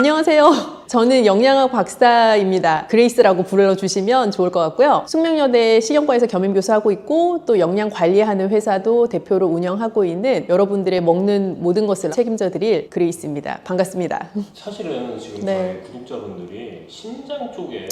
안녕하세요. 저는 영양학 박사입니다. 그레이스라고 불러주시면 좋을 것 같고요. 숙명여대 식영과에서 겸임교수 하고 있고 또 영양 관리하는 회사도 대표로 운영하고 있는 여러분들의 먹는 모든 것을 책임져 드릴 그레이스입니다. 반갑습니다. 사실은 지금 네. 저희 구독자분들이 신장 쪽에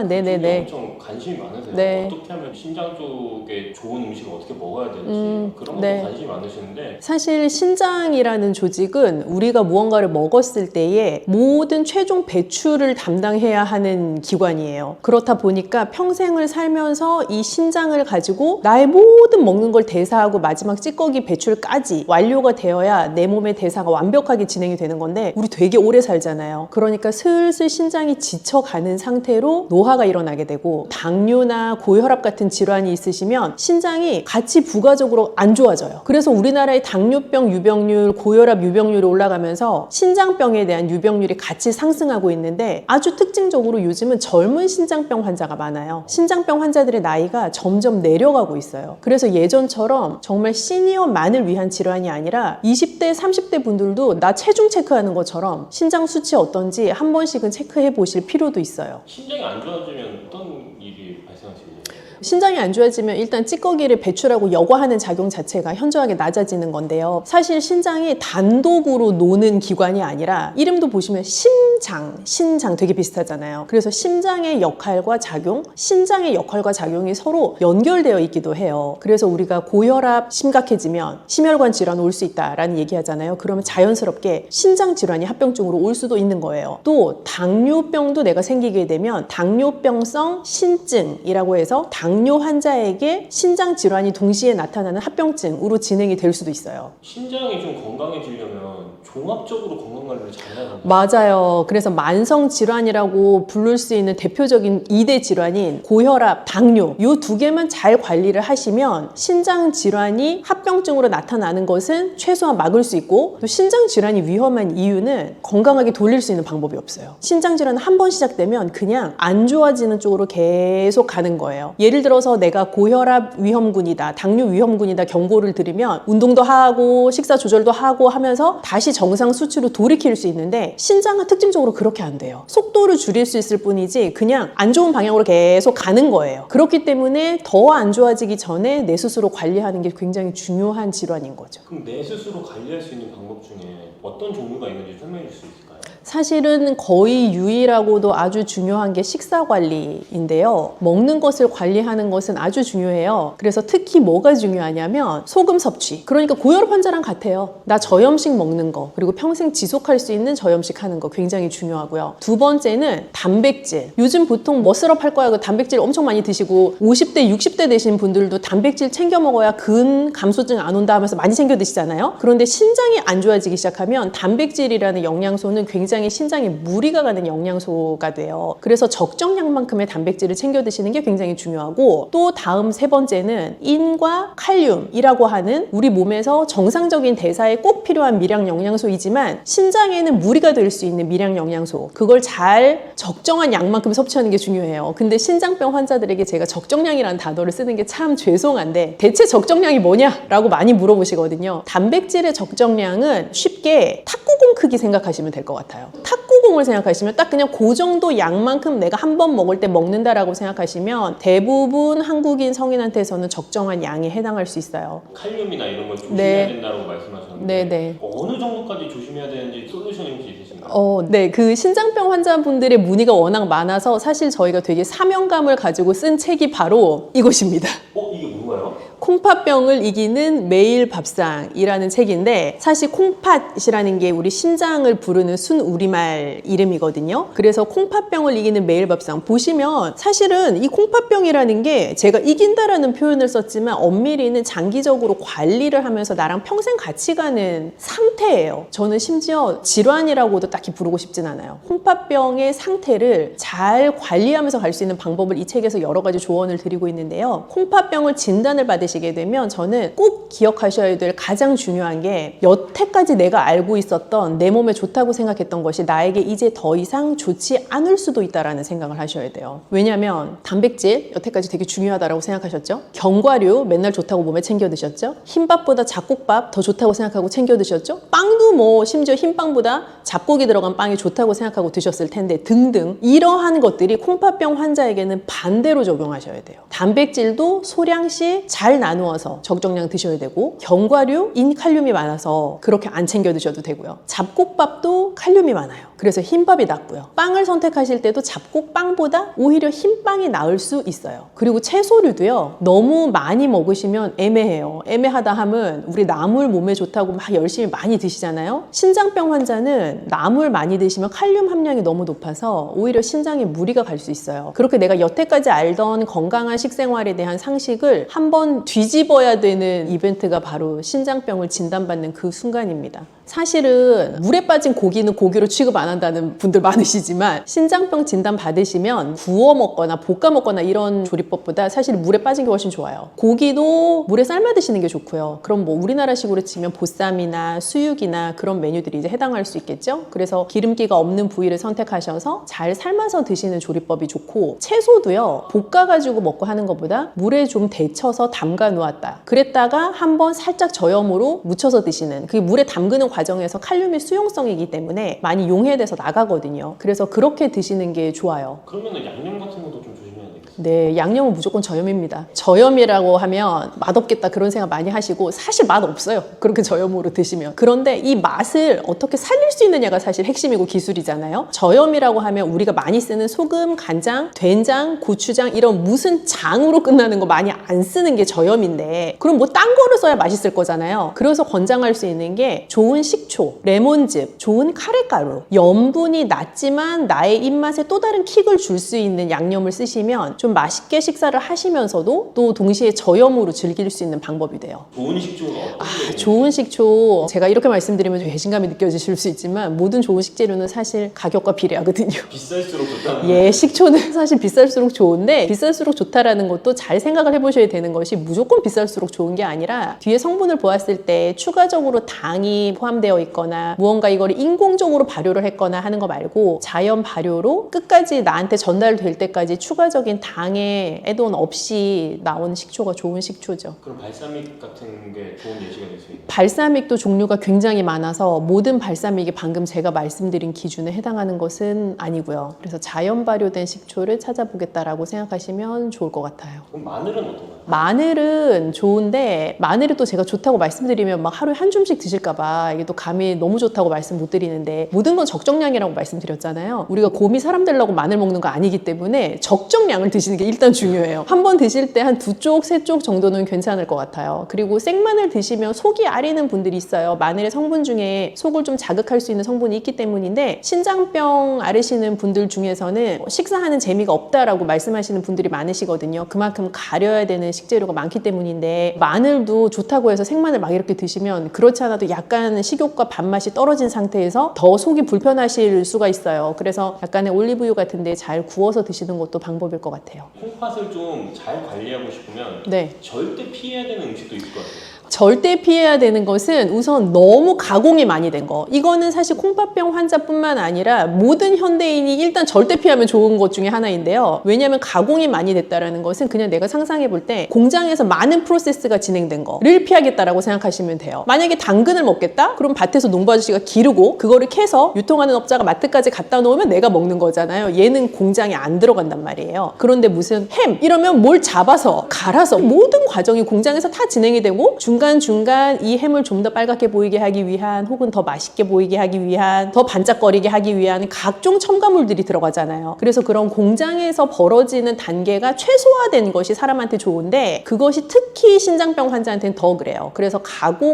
네네네. 엄청 관심이 많으세요. 네. 어떻게 하면 신장 쪽에 좋은 음식을 어떻게 먹어야 될지 그런 것도 네. 관심이 많으시는데 사실 신장이라는 조직은 우리가 무언가를 먹었을 때에 모든 최종 배출을 담당해야 하는 기관이에요. 그렇다 보니까 평생을 살면서 이 신장을 가지고 나의 모든 먹는 걸 대사하고 마지막 찌꺼기 배출까지 완료가 되어야 내 몸의 대사가 완벽하게 진행이 되는 건데 우리 되게 오래 살잖아요. 그러니까 슬슬 신장이 지쳐가는 상태로 노화가 일어나게 되고 당뇨나 고혈압 같은 질환이 있으시면 신장이 같이 부가적으로 안 좋아져요. 그래서 우리나라의 당뇨병 유병률, 고혈압 유병률이 올라가면서 신장병에 대한 유병률이 같이 상승하고 있는데 아주 특징적으로 요즘은 젊은 신장병 환자가 많아요. 신장병 환자들의 나이가 점점 내려가고 있어요. 그래서 예전처럼 정말 시니어만을 위한 질환이 아니라 20대, 30대 분들도 나 체중 체크하는 것처럼 신장 수치 어떤지 한 번씩은 체크해 보실 필요도 있어요. 신장이 안 좋아지면 어떤 일이 발생하시게 돼요? 신장이 안 좋아지면 일단 찌꺼기를 배출하고 여과하는 작용 자체가 현저하게 낮아지는 건데요. 사실 신장이 단독으로 노는 기관이 아니라 이름도 보시면 신장 되게 비슷하잖아요. 그래서 심장의 역할과 작용, 신장의 역할과 작용이 서로 연결되어 있기도 해요. 그래서 우리가 고혈압 심각해지면 심혈관 질환 올 수 있다라는 얘기하잖아요. 그러면 자연스럽게 신장 질환이 합병증으로 올 수도 있는 거예요. 또 당뇨병도 내가 생기게 되면 당뇨병성 신증이라고 해서 당뇨 환자에게 신장 질환이 동시에 나타나는 합병증으로 진행이 될 수도 있어요. 신장이 좀 건강해지려면 종합적으로 건강관리를 잘해야 합니다. 맞아요. 그래서 만성 질환이라고 부를 수 있는 대표적인 2대 질환인 고혈압, 당뇨 이 두 개만 잘 관리를 하시면 신장 질환이 합병증으로 나타나는 것은 최소한 막을 수 있고 또 신장 질환이 위험한 이유는 건강하게 돌릴 수 있는 방법이 없어요. 신장 질환은 한 번 시작되면 그냥 안 좋아지는 쪽으로 계속 가는 거예요. 예를 들어서 내가 고혈압 위험군이다, 당뇨 위험군이다 경고를 들으면 운동도 하고 식사 조절도 하고 하면서 다시 정상 수치로 돌이킬 수 있는데 신장은 특징적으로 그렇게 안 돼요. 속도를 줄일 수 있을 뿐이지 그냥 안 좋은 방향으로 계속 가는 거예요. 그렇기 때문에 더 안 좋아지기 전에 내 스스로 관리하는 게 굉장히 중요한 질환인 거죠. 그럼 내 스스로 관리할 수 있는 방법 중에 어떤 종류가 있는지 설명해 줄 수 있을까요? 사실은 거의 유일하고도 아주 중요한 게 식사 관리인데요. 먹는 것을 관리하는 것은 아주 중요해요. 그래서 특히 뭐가 중요하냐면 소금 섭취. 그러니까 고혈압 환자랑 같아요. 나 저염식 먹는 거 그리고 평생 지속할 수 있는 저염식 하는 거 굉장히 중요하고요. 두 번째는 단백질. 요즘 보통 머슬업 할 거야 그 단백질 엄청 많이 드시고 50대, 60대 되신 분들도 단백질 챙겨 먹어야 근 감소증 안 온다 하면서 많이 챙겨 드시잖아요. 그런데 신장이 안 좋아지기 시작하면 단백질이라는 영양소는 굉장히 신장에 무리가 가는 영양소가 돼요. 그래서 적정량만큼의 단백질을 챙겨 드시는 게 굉장히 중요하고 또 다음 세 번째는 인과 칼륨이라고 하는 우리 몸에서 정상적인 대사에 꼭 필요한 미량 영양소이지만 신장에는 무리가 될 수 있는 미량 영양소 그걸 잘 적정한 양만큼 섭취하는 게 중요해요. 근데 신장병 환자들에게 제가 적정량이라는 단어를 쓰는 게 참 죄송한데 대체 적정량이 뭐냐라고 많이 물어보시거든요. 단백질의 적정량은 쉽게 탁구공 크기 생각하시면 될 것 같아요. 탁구공을 생각하시면 딱 그냥 그 정도 양만큼 내가 한 번 먹을 때 먹는다라고 생각하시면 대부분 한국인 성인한테서는 적정한 양에 해당할 수 있어요. 칼륨이나 이런 걸 조심해야 된다고 말씀하셨는데 네네. 어느 정도까지 조심해야 되는지 솔루션이 혹시 있으신가요? 네, 그 신장병 환자분들의 문의가 워낙 많아서 사실 저희가 되게 사명감을 가지고 쓴 책이 바로 이것입니다. 이게 뭔가요? 콩팥병을 이기는 매일 밥상이라는 책인데 사실 콩팥이라는 게 우리 신장을 부르는 순우리말 이름이거든요. 그래서 콩팥병을 이기는 매일 밥상 보시면 사실은 이 콩팥병이라는 게 제가 이긴다라는 표현을 썼지만 엄밀히는 장기적으로 관리를 하면서 나랑 평생 같이 가는 상태예요. 저는 심지어 질환이라고도 딱히 부르고 싶진 않아요. 콩팥병의 상태를 잘 관리하면서 갈 수 있는 방법을 이 책에서 여러 가지 조언을 드리고 있는데요. 콩팥병을 진단을 받으시면 생각하시게 되면 저는 꼭 기억하셔야 될 가장 중요한 게 여태까지 내가 알고 있었던 내 몸에 좋다고 생각했던 것이 나에게 이제 더 이상 좋지 않을 수도 있다라는 생각을 하셔야 돼요. 왜냐하면 단백질 여태까지 되게 중요하다고 생각하셨죠? 견과류 맨날 좋다고 몸에 챙겨 드셨죠? 흰밥보다 잡곡밥 더 좋다고 생각하고 챙겨 드셨죠? 빵도 뭐 심지어 흰빵보다 잡곡이 들어간 빵이 좋다고 생각하고 드셨을 텐데 등등 이러한 것들이 콩팥병 환자에게는 반대로 적용하셔야 돼요. 단백질도 소량씩 잘 나누어서 적정량 드셔야 되고 견과류 인칼륨이 많아서 그렇게 안 챙겨 드셔도 되고요. 잡곡밥도 칼륨이 많아요. 그래서 흰밥이 낫고요. 빵을 선택하실 때도 잡곡빵보다 오히려 흰빵이 나을 수 있어요. 그리고 채소류도요. 너무 많이 먹으시면 애매해요. 애매하다 함은 우리 나물 몸에 좋다고 막 열심히 많이 드시잖아요. 신장병 환자는 나물 많이 드시면 칼륨 함량이 너무 높아서 오히려 신장에 무리가 갈 수 있어요. 그렇게 내가 여태까지 알던 건강한 식생활에 대한 상식을 한번 뒤집어야 되는 이벤트가 바로 신장병을 진단받는 그 순간입니다. 사실은 물에 빠진 고기는 고기로 취급 안 한다는 분들 많으시지만 신장병 진단 받으시면 구워 먹거나 볶아 먹거나 이런 조리법보다 사실 물에 빠진 게 훨씬 좋아요. 고기도 물에 삶아 드시는 게 좋고요. 그럼 뭐 우리나라식으로 치면 보쌈이나 수육이나 그런 메뉴들이 이제 해당할 수 있겠죠. 그래서 기름기가 없는 부위를 선택하셔서 잘 삶아서 드시는 조리법이 좋고 채소도요. 볶아가지고 먹고 하는 것보다 물에 좀 데쳐서 담가 놓았다. 그랬다가 한번 살짝 저염으로 묻혀서 드시는 그게 물에 담그는 과정에서 칼륨의 수용성이기 때문에 많이 용해돼서 나가거든요. 그래서 그렇게 드시는 게 좋아요. 그러면은 양념 같은 것도 좀 조심해야 되겠어요. 네, 양념은 무조건 저염입니다. 저염이라고 하면 맛없겠다 그런 생각 많이 하시고 사실 맛없어요. 그렇게 저염으로 드시면. 그런데 이 맛을 어떻게 살릴 수 있느냐가 사실 핵심이고 기술이잖아요. 저염이라고 하면 우리가 많이 쓰는 소금, 간장, 된장, 고추장 이런 무슨 장으로 끝나는 거 많이 안 쓰는 게 저염인데 그럼 뭐 딴 거를 써야 맛있을 거잖아요. 그래서 권장할 수 있는 게 좋은 식초, 레몬즙, 좋은 카레가루, 염분이 낮지만 나의 입맛에 또 다른 킥을 줄 수 있는 양념을 쓰시면 좀 맛있게 식사를 하시면서도 또 동시에 저염으로 즐길 수 있는 방법이 돼요. 좋은 식초가 어떤 게 좋은 식초, 제가 이렇게 말씀드리면 좀 배신감이 느껴지실 수 있지만 모든 좋은 식재료는 사실 가격과 비례하거든요. 비쌀수록 좋다는 예, 식초는 사실 비쌀수록 좋은데 비쌀수록 좋다라는 것도 잘 생각을 해보셔야 되는 것이 무조건 비쌀수록 좋은 게 아니라 뒤에 성분을 보았을 때 추가적으로 당이 포함되어 있거나 무언가 이걸 인공적으로 발효를 했거나 하는 거 말고 자연 발효로 끝까지 나한테 전달될 때까지 추가적인 당의 애돈 없이 나온 식초가 좋은 식초죠. 그럼 발사믹 같은 게 좋은 예시가 될 수 있나요? 발사믹도 종류가 굉장히 많아서 모든 발사믹이 방금 제가 말씀드린 기준에 해당하는 것은 아니고요. 그래서 자연 발효된 식초를 찾아보겠다라고 생각하시면 좋을 것 같아요. 그럼 마늘은 어떤가요? 마늘은 좋은데 마늘이 또 제가 좋다고 말씀드리면 막 하루에 한 줌씩 드실까 봐 이게 또 감이 너무 좋다고 말씀 못 드리는데 모든 건 적정량이라고 말씀드렸잖아요. 우리가 곰이 사람 되려고 마늘 먹는 거 아니기 때문에 적정량을 드시는 게 일단 중요해요. 한 번 드실 때 한 2쪽, 3쪽 정도는 괜찮을 것 같아요. 그리고 생마늘 드시면 속이 아리는 분들이 있어요. 마늘의 성분 중에 속을 좀 자극할 수 있는 성분이 있기 때문인데 신장병 앓으시는 분들 중에서는 식사하는 재미가 없다라고 말씀하시는 분들이 많으시거든요. 그만큼 가려야 되는 식재료가 많기 때문인데 마늘도 좋다고 해서 생마늘 막 이렇게 드시면 그렇지 않아도 약간 식욕과 밥맛이 떨어진 상태에서 더 속이 불편하실 수가 있어요. 그래서 약간의 올리브유 같은 데 잘 구워서 드시는 것도 방법일 것 같아요. 콩팥을 좀 잘 관리하고 싶으면 네. 절대 피해야 되는 음식도 있을 것 같아요. 절대 피해야 되는 것은 우선 너무 가공이 많이 된 거. 이거는 사실 콩팥병 환자뿐만 아니라 모든 현대인이 일단 절대 피하면 좋은 것 중에 하나인데요. 왜냐하면 가공이 많이 됐다는 것은 그냥 내가 상상해 볼 때 공장에서 많은 프로세스가 진행된 거를 피하겠다라고 생각하시면 돼요. 만약에 당근을 먹겠다? 그럼 밭에서 농부 아저씨가 기르고 그거를 캐서 유통하는 업자가 마트까지 갖다 놓으면 내가 먹는 거잖아요. 얘는 공장에 안 들어간단 말이에요. 그런데 무슨 햄 이러면 뭘 잡아서 갈아서 모든 과정이 공장에서 다 진행이 되고 중간중간 이 햄을 좀 더 빨갛게 보이게 하기 위한 혹은 더 맛있게 보이게 하기 위한 더 반짝거리게 하기 위한 각종 첨가물들이 들어가잖아요. 그래서 그런 공장에서 벌어지는 단계가 최소화된 것이 사람한테 좋은데 그것이 특히 신장병 환자한테는 더 그래요. 그래서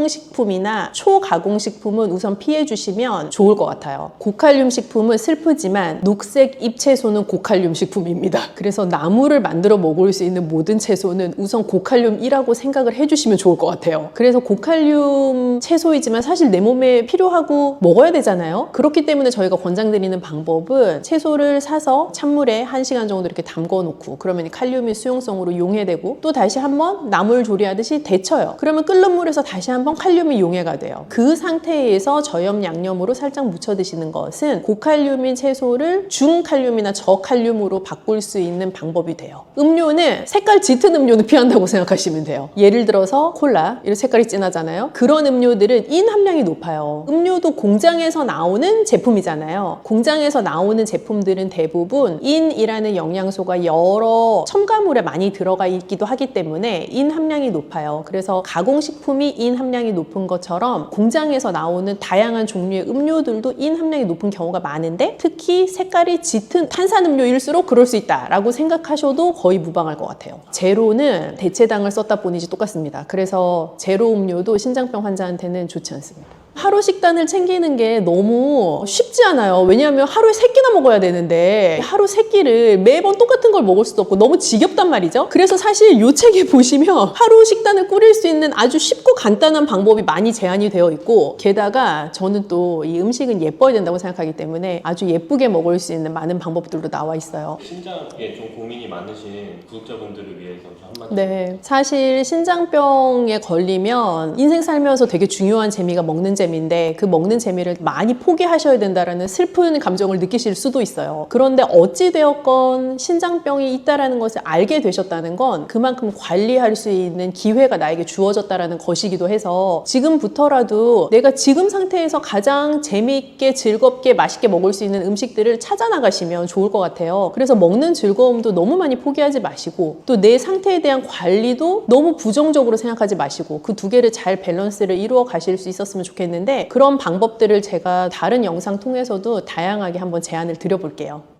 가공식품이나 초가공식품은 우선 피해 주시면 좋을 것 같아요. 고칼륨 식품은 슬프지만 녹색 잎채소는 고칼륨 식품입니다. 그래서 나물을 만들어 먹을 수 있는 모든 채소는 우선 고칼륨이라고 생각을 해주시면 좋을 것 같아요. 돼요. 그래서 고칼륨 채소이지만 사실 내 몸에 필요하고 먹어야 되잖아요. 그렇기 때문에 저희가 권장드리는 방법은 채소를 사서 찬물에 1시간 정도 이렇게 담궈 놓고 그러면 이 칼륨이 수용성으로 용해되고 또 다시 한번 나물 조리하듯이 데쳐요. 그러면 끓는 물에서 다시 한번 칼륨이 용해가 돼요. 그 상태에서 저염 양념으로 살짝 묻혀 드시는 것은 고칼륨인 채소를 중칼륨이나 저칼륨으로 바꿀 수 있는 방법이 돼요. 음료는 색깔 짙은 음료는 피한다고 생각하시면 돼요. 예를 들어서 콜라, 이런 색깔이 진하잖아요. 그런 음료들은 인 함량이 높아요. 음료도 공장에서 나오는 제품이잖아요. 공장에서 나오는 제품들은 대부분 인이라는 영양소가 여러 첨가물에 많이 들어가 있기도 하기 때문에 인 함량이 높아요. 그래서 가공식품이 인 함량이 높은 것처럼 공장에서 나오는 다양한 종류의 음료들도 인 함량이 높은 경우가 많은데 특히 색깔이 짙은 탄산음료일수록 그럴 수 있다라고 생각하셔도 거의 무방할 것 같아요. 제로는 대체당을 썼다 뿐이지 똑같습니다. 그래서 제로 음료도 신장병 환자한테는 좋지 않습니다. 하루 식단을 챙기는 게 너무 쉽지 않아요. 왜냐하면 하루에 3끼나 먹어야 되는데 하루 3끼를 매번 똑같은 걸 먹을 수도 없고 너무 지겹단 말이죠. 그래서 사실 이 책에 보시면 하루 식단을 꾸릴 수 있는 아주 쉽고 간단한 방법이 많이 제한이 되어 있고 게다가 저는 또 이 음식은 예뻐야 된다고 생각하기 때문에 아주 예쁘게 먹을 수 있는 많은 방법들도 나와 있어요. 신장에 좀 고민이 많으신 구독자분들을 위해서 한마디. 네, 사실 신장병에 걸리면 인생 살면서 되게 중요한 재미가 먹는 재미인데 그 먹는 재미를 많이 포기하셔야 된다라는 슬픈 감정을 느끼실 수도 있어요. 그런데 어찌되었건 신장병이 있다라는 것을 알게 되셨다는 건 그만큼 관리할 수 있는 기회가 나에게 주어졌다라는 것이기도 해서 지금부터라도 내가 지금 상태에서 가장 재미있게 즐겁게 맛있게 먹을 수 있는 음식들을 찾아 나가시면 좋을 것 같아요. 그래서 먹는 즐거움도 너무 많이 포기하지 마시고 또 내 상태에 대한 관리도 너무 부정적으로 생각하지 마시고 그 두 개를 잘 밸런스를 이루어 가실 수 있었으면 좋겠는데 그런 방법들을 제가 다른 영상 통해서도 다양하게 한번 제안을 드려볼게요.